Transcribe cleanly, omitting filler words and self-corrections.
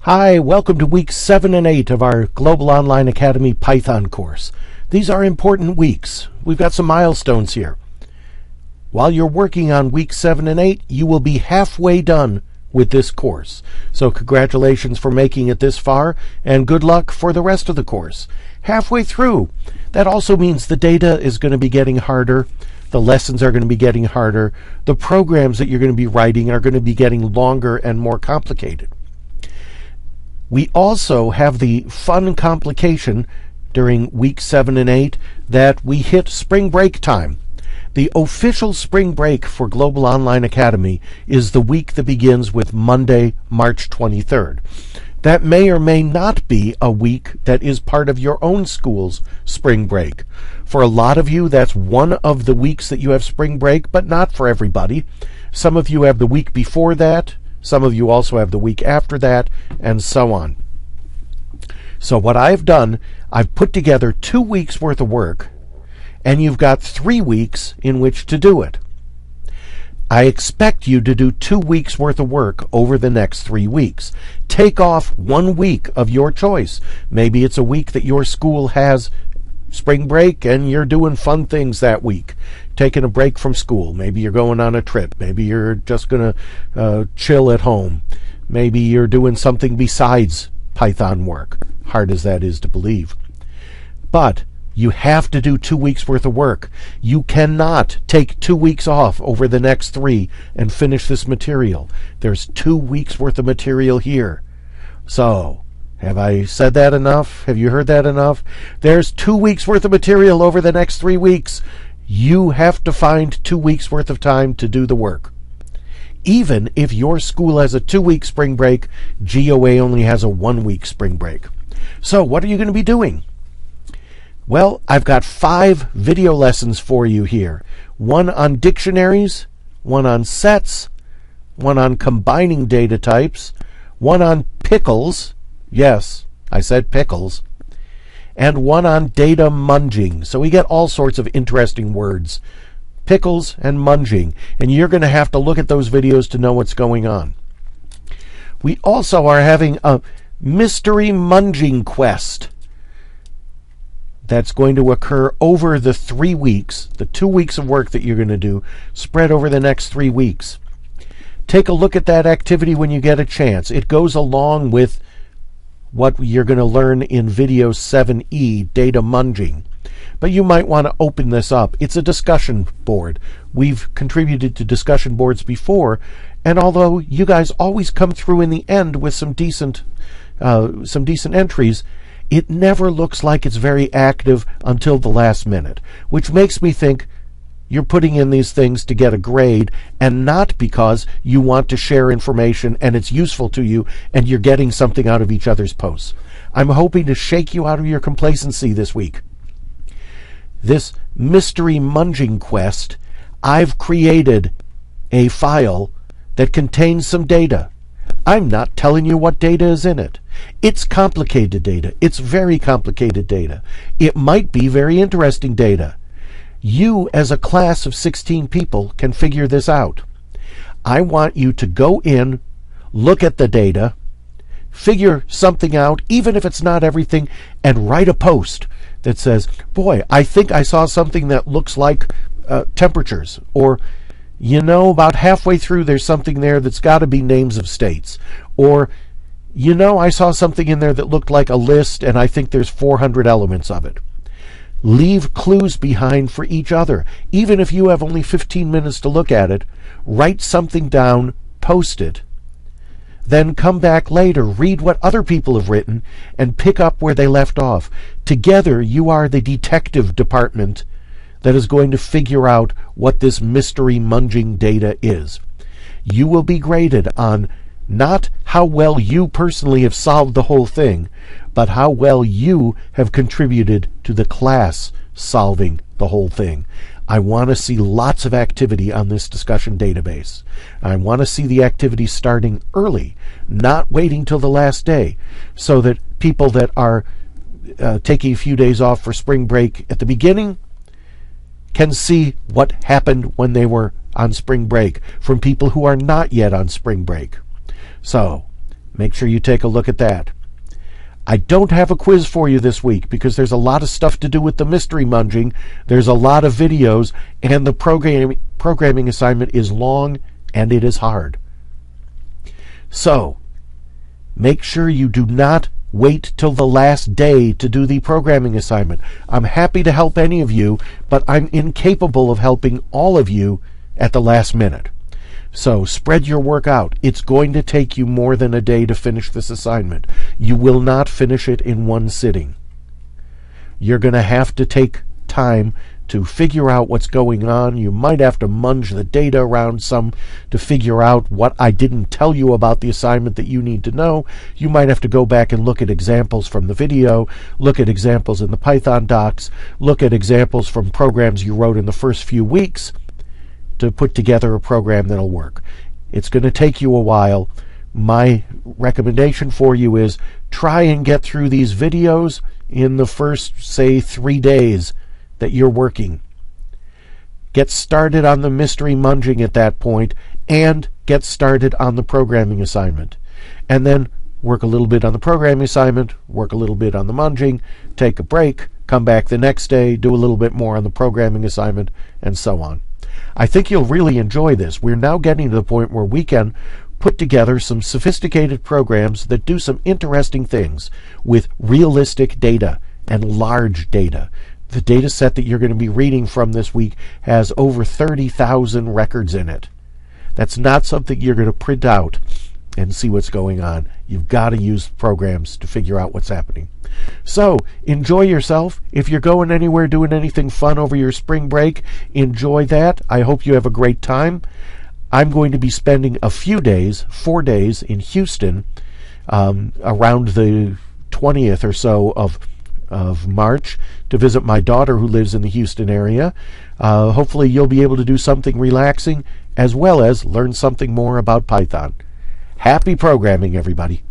Hi, welcome to week 7 and 8 of our Global Online Academy Python course. These are important weeks. We've got some milestones here. While you're working on week 7 and 8, you will be halfway done with this course. So congratulations for making it this far, and good luck for the rest of the course. Halfway through, that also means the data is going to be getting harder. The lessons are going to be getting harder. The programs that you're going to be writing are going to be getting longer and more complicated. We also have the fun complication during week 7 and 8 that we hit spring break time. The official spring break for Global Online Academy is the week that begins with Monday, March 23rd. That may or may not be a week that is part of your own school's spring break. For a lot of you, that's one of the weeks that you have spring break, but not for everybody. Some of you have the week before that. Some of you also have the week after that, and so on. So what I've done, I've put together 2 weeks worth of work, and you've got 3 weeks in which to do it. I expect you to do 2 weeks worth of work over the next 3 weeks. Take off 1 week of your choice. Maybe it's a week that your school has spring break and you're doing fun things that week, taking a break from school. Maybe you're going on a trip. Maybe you're just going to chill at home. Maybe you're doing something besides Python work, hard as that is to believe. But you have to do 2 weeks worth of work. You cannot take 2 weeks off over the next 3 and finish this material. There's 2 weeks worth of material here. So, have I said that enough? Have you heard that enough? There's 2 weeks worth of material over the next 3 weeks. You have to find 2 weeks worth of time to do the work. Even if your school has a 2-week spring break, GOA only has a 1-week spring break. So what are you going to be doing? Well, I've got 5 video lessons for you here. 1 on dictionaries, 1 on sets, 1 on combining data types, 1 on pickles. Yes, I said pickles. And 1 on data munging. So we get all sorts of interesting words. Pickles and munging. And you're going to have to look at those videos to know what's going on. We also are having a mystery munging quest that's going to occur over the 3 weeks, the 2 weeks of work that you're going to do, spread over the next 3 weeks. Take a look at that activity when you get a chance. It goes along with what you're going to learn in video 7E, data munging. But you might want to open this up. It's a discussion board. We've contributed to discussion boards before, and although you guys always come through in the end with some decent entries, it never looks like it's very active until the last minute, which makes me think you're putting in these things to get a grade and not because you want to share information and it's useful to you and you're getting something out of each other's posts. I'm hoping to shake you out of your complacency this week. This mystery munging quest, I've created a file that contains some data. I'm not telling you what data is in it. It's complicated data. It's very complicated data. It might be very interesting data. You, as a class of 16 people, can figure this out. I want you to go in, look at the data, figure something out, even if it's not everything, and write a post that says, boy, I think I saw something that looks like temperatures, or you know, about halfway through there's something there that's got to be names of states. Or, you know, I saw something in there that looked like a list and I think there's 400 elements of it. Leave clues behind for each other. Even if you have only 15 minutes to look at it, write something down, post it. Then come back later, read what other people have written, and pick up where they left off. Together, you are the detective department that is going to figure out what this mystery munging data is. You will be graded on not how well you personally have solved the whole thing, but how well you have contributed to the class solving the whole thing. I want to see lots of activity on this discussion database. I want to see the activity starting early, not waiting till the last day, so that people that are taking a few days off for spring break at the beginning can see what happened when they were on spring break from people who are not yet on spring break. So, Make sure you take a look at that. I don't have a quiz for you this week because there's a lot of stuff to do with the mystery munging. There's a lot of videos, and the programming assignment is long and it is hard. So, make sure you do not wait till the last day to do the programming assignment. I'm happy to help any of you, but I'm incapable of helping all of you at the last minute. So spread your work out. It's going to take you more than a day to finish this assignment. You will not finish it in one sitting. You're going to have to take time to figure out what's going on. You might have to munge the data around some to figure out what I didn't tell you about the assignment that you need to know. You might have to go back and look at examples from the video, look at examples in the Python docs, look at examples from programs you wrote in the first few weeks to put together a program that'll work. It's going to take you a while. My recommendation for you is try and get through these videos in the first, say, 3 days that you're working. Get started on the mystery munging at that point, and get started on the programming assignment. And then work a little bit on the programming assignment, work a little bit on the munging, take a break, come back the next day, do a little bit more on the programming assignment, and so on. I think you'll really enjoy this. We're now getting to the point where we can put together some sophisticated programs that do some interesting things with realistic data and large data. The data set that you're going to be reading from this week has over 30,000 records in it. That's not something you're going to print out and see what's going on. You've got to use programs to figure out what's happening. So, enjoy yourself. If you're going anywhere doing anything fun over your spring break, enjoy that. I hope you have a great time. I'm going to be spending a few days, 4 days, in Houston around the 20th or so of March to visit my daughter who lives in the Houston area. Hopefully you'll be able to do something relaxing as well as learn something more about Python. Happy programming, everybody.